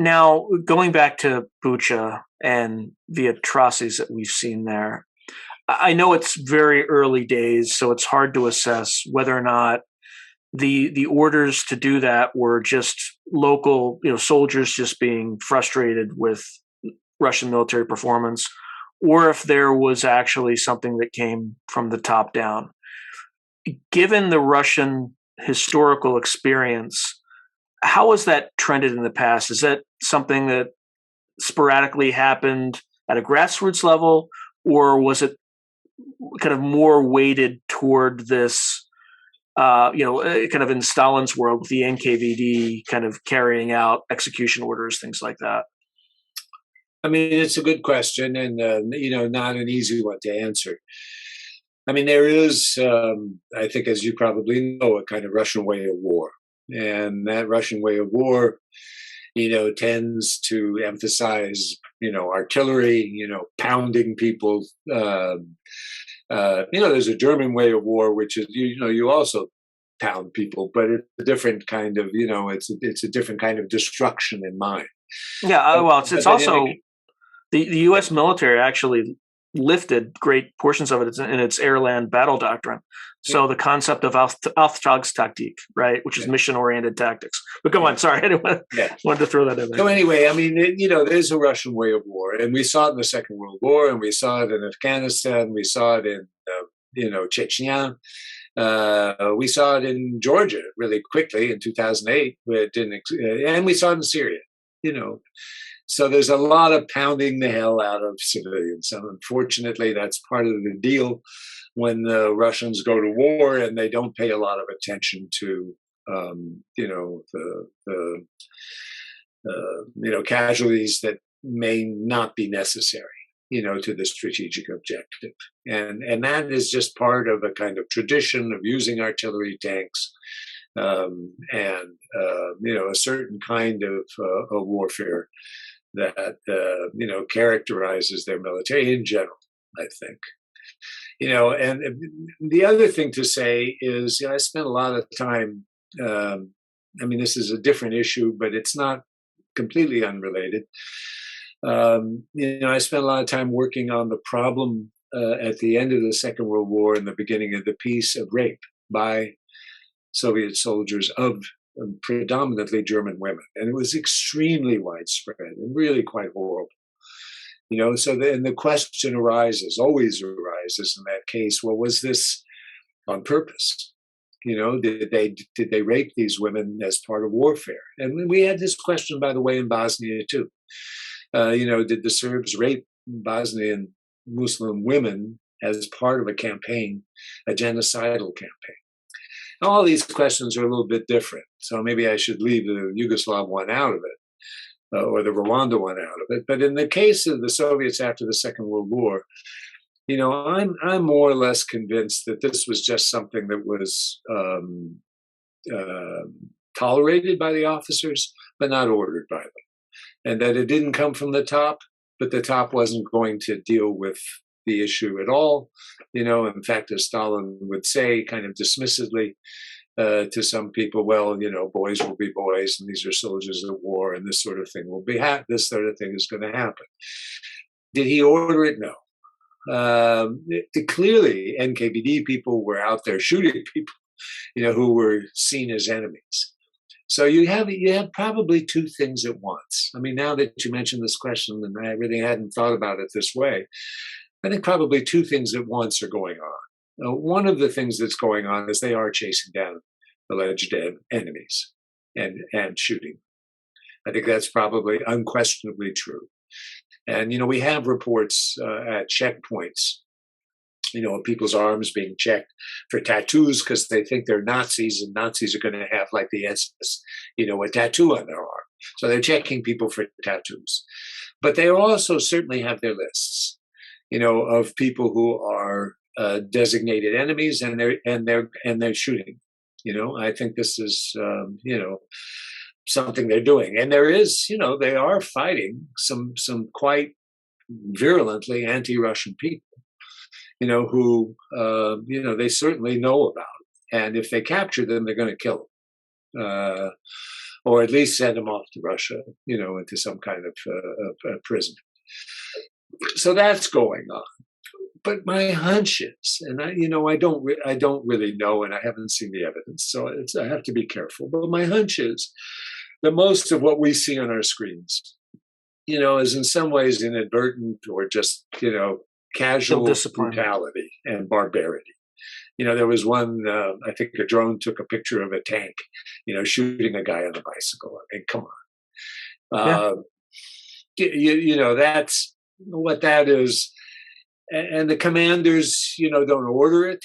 Now, going back to Bucha and the atrocities that we've seen there, I know it's very early days, so it's hard to assess whether or not the orders to do that were just local, soldiers just being frustrated with Russian military performance, or if there was actually something that came from the top down. Given the Russian historical experience, how has that trended in the past? Is that something that sporadically happened at a grassroots level, or was it kind of more weighted toward this, kind of in Stalin's world with the NKVD kind of carrying out execution orders, things like that? I mean, it's a good question, and not an easy one to answer. I mean, there is, I think, as you probably know, a kind of Russian way of war, and that Russian way of war, tends to emphasize, artillery, pounding people. There's a German way of war, which is, you also pound people, but it's a different kind of, it's a different kind of destruction in mind. Yeah, But, well, it's but then also the U.S. military actually lifted great portions of it in its air-land battle doctrine. So the concept of Auftragstaktik, right, which is yeah, mission-oriented tactics. But go on, sorry, I didn't yeah. wanted to throw that in So there. anyway, I mean, there's a Russian way of war, and we saw it in the Second World War, and we saw it in Afghanistan, we saw it in, Chechnya, we saw it in Georgia really quickly in 2008, where it didn't, and we saw it in Syria. You know, so there's a lot of pounding the hell out of civilians, and unfortunately, that's part of the deal when the Russians go to war, and they don't pay a lot of attention to, the casualties that may not be necessary, to the strategic objective. And that is just part of a kind of tradition of using artillery tanks, a certain kind of warfare that, characterizes their military in general, I think. And the other thing to say is, I spent a lot of time, this is a different issue, but it's not completely unrelated. I spent a lot of time working on the problem at the end of the Second World War and the beginning of the peace of rape by Soviet soldiers of predominantly German women. And it was extremely widespread and really quite horrible. So the question always arises in that case, well, was this on purpose? Did they rape these women as part of warfare? And we had this question, by the way, in Bosnia too. Did the Serbs rape Bosnian Muslim women as part of a campaign, a genocidal campaign? All these questions are a little bit different. So maybe I should leave the Yugoslav one out of it, or the Rwanda one out of it. But in the case of the Soviets after the Second World War, I'm more or less convinced that this was just something that was tolerated by the officers, but not ordered by them. And that it didn't come from the top, but the top wasn't going to deal with the issue at all. In fact, as Stalin would say, kind of dismissively to some people, well, boys will be boys, and these are soldiers of war, and this sort of thing will be this sort of thing is going to happen. Did he order it? No. Clearly, NKVD people were out there shooting people, who were seen as enemies. So you have probably two things at once. I mean, now that you mentioned this question, and I really hadn't thought about it this way, I think probably two things at once are going on. One of the things that's going on is they are chasing down alleged enemies and shooting. I think that's probably unquestionably true. And, we have reports at checkpoints, of people's arms being checked for tattoos because they think they're Nazis, and Nazis are going to have, like the SS, a tattoo on their arm. So they're checking people for tattoos. But they also certainly have their lists, of people who are designated enemies, and they're shooting. I think this is, something they're doing. And there is, they are fighting some quite virulently anti-Russian people, who, they certainly know about. And if they capture them, they're going to kill them. or at least send them off to Russia, into some kind of prison. So that's going on. But my hunch is, and I don't really know, and I haven't seen the evidence, so I have to be careful. But my hunch is that most of what we see on our screens, is in some ways inadvertent or just, casual brutality and barbarity. There was one, I think a drone took a picture of a tank, shooting a guy on a bicycle. I mean, come on. Yeah. That's what that is. And the commanders, don't order it.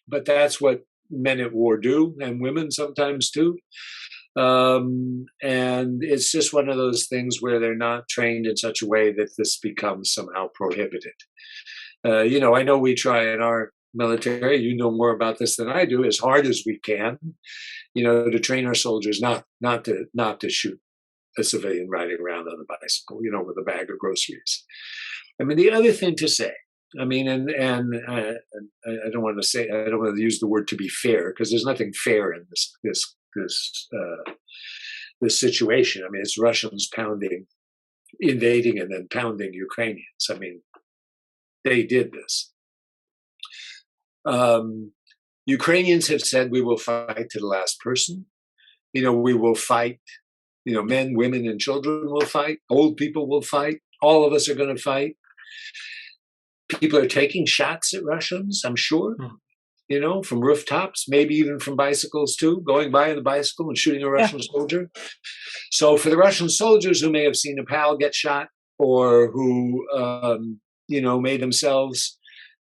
But that's what men at war do, and women sometimes do. And it's just one of those things where they're not trained in such a way that this becomes somehow prohibited. I know we try in our military, you know more about this than I do, as hard as we can, to train our soldiers not to shoot a civilian riding around on a bicycle, with a bag of groceries. I mean, the other thing to say, I mean, and I don't want to use the word to be fair, because there's nothing fair in this situation. I mean, it's Russians invading and then pounding Ukrainians. I mean, they did this. Ukrainians have said, we will fight to the last person. We will fight. Men, women, and children will fight. Old people will fight. All of us are going to fight. People are taking shots at Russians, I'm sure, from rooftops, maybe even from bicycles too, going by on the bicycle and shooting a Russian soldier. So for the Russian soldiers who may have seen a pal get shot, or who, may themselves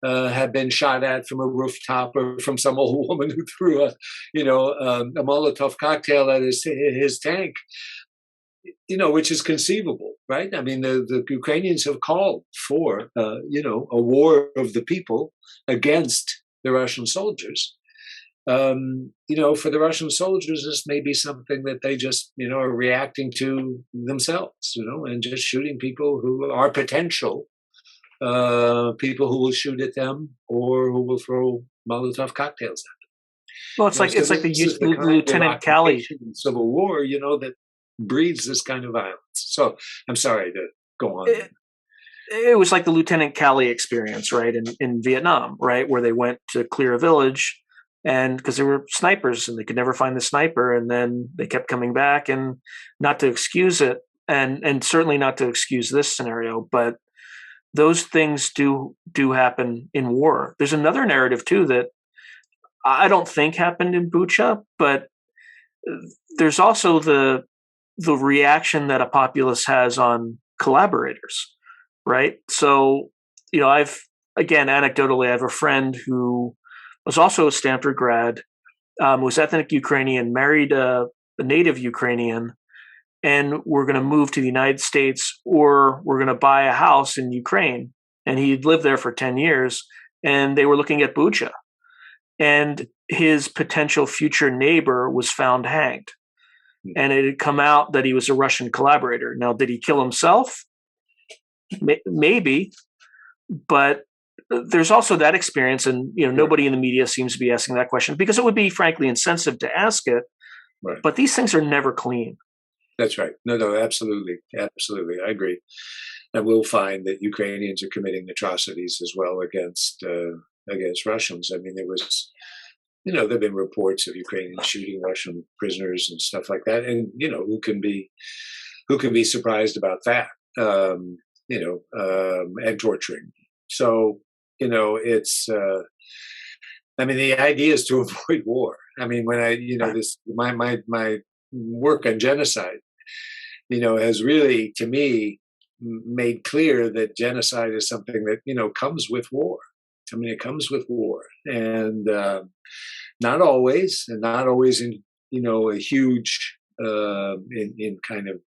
have been shot at from a rooftop, or from some old woman who threw a Molotov cocktail at his tank, which is conceivable, right? I mean, the Ukrainians have called for, a war of the people against the Russian soldiers. For the Russian soldiers, this may be something that they just, are reacting to themselves, and just shooting people who are potential people who will shoot at them or who will throw Molotov cocktails at them. Well, it's like the Lieutenant Calley Civil War, that breeds this kind of violence. So I'm sorry to go on. It was like the Lieutenant Calley experience, right, in Vietnam, right, where they went to clear a village, and because there were snipers and they could never find the sniper, and then they kept coming back, and not to excuse it, and certainly not to excuse this scenario, but those things do happen in war. There's another narrative too that I don't think happened in Bucha, but there's also the reaction that a populace has on collaborators, right? So, anecdotally, I have a friend who was also a Stanford grad, was ethnic Ukrainian, married a native Ukrainian, and we're going to move to the United States, or we're going to buy a house in Ukraine. And he'd lived there for 10 years, and they were looking at Bucha. And his potential future neighbor was found hanged. And it had come out that he was a Russian collaborator. Now, did he kill himself? Maybe. But there's also that experience, and nobody in the media seems to be asking that question, because it would be, frankly, insensitive to ask it. Right. But these things are never clean. That's right. No, absolutely. Absolutely. I agree. And we'll find that Ukrainians are committing atrocities as well against Russians. I mean, there was, there have been reports of Ukrainians shooting Russian prisoners and stuff like that. And, who can be surprised about that, and torturing. So, it's, the idea is to avoid war. I mean, when my work on genocide, has really, to me, made clear that genocide is something that, comes with war. I mean, it comes with war, and not always in, a huge, in kind of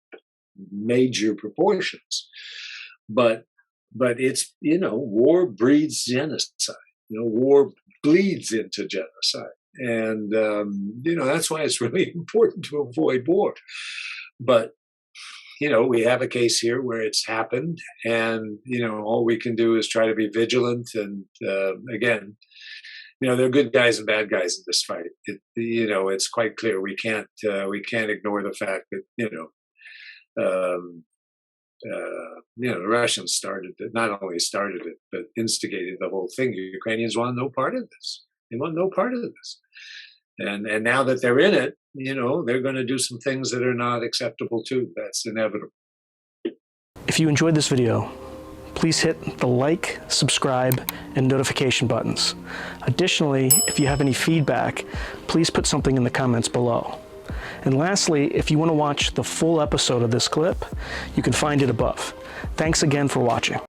major proportions, but it's, war breeds genocide. War bleeds into genocide. And, that's why it's really important to avoid war. But, we have a case here where it's happened, and, all we can do is try to be vigilant and, again, there are good guys and bad guys in this fight. It's quite clear we can't ignore the fact that the Russians not only started it, but instigated the whole thing. The Ukrainians want no part of this. They want no part of this. And now that they're in it, they're going to do some things that are not acceptable too. That's inevitable. If you enjoyed this video, please hit the like, subscribe, and notification buttons. Additionally, if you have any feedback, please put something in the comments below. And lastly, if you want to watch the full episode of this clip, you can find it above. Thanks again for watching.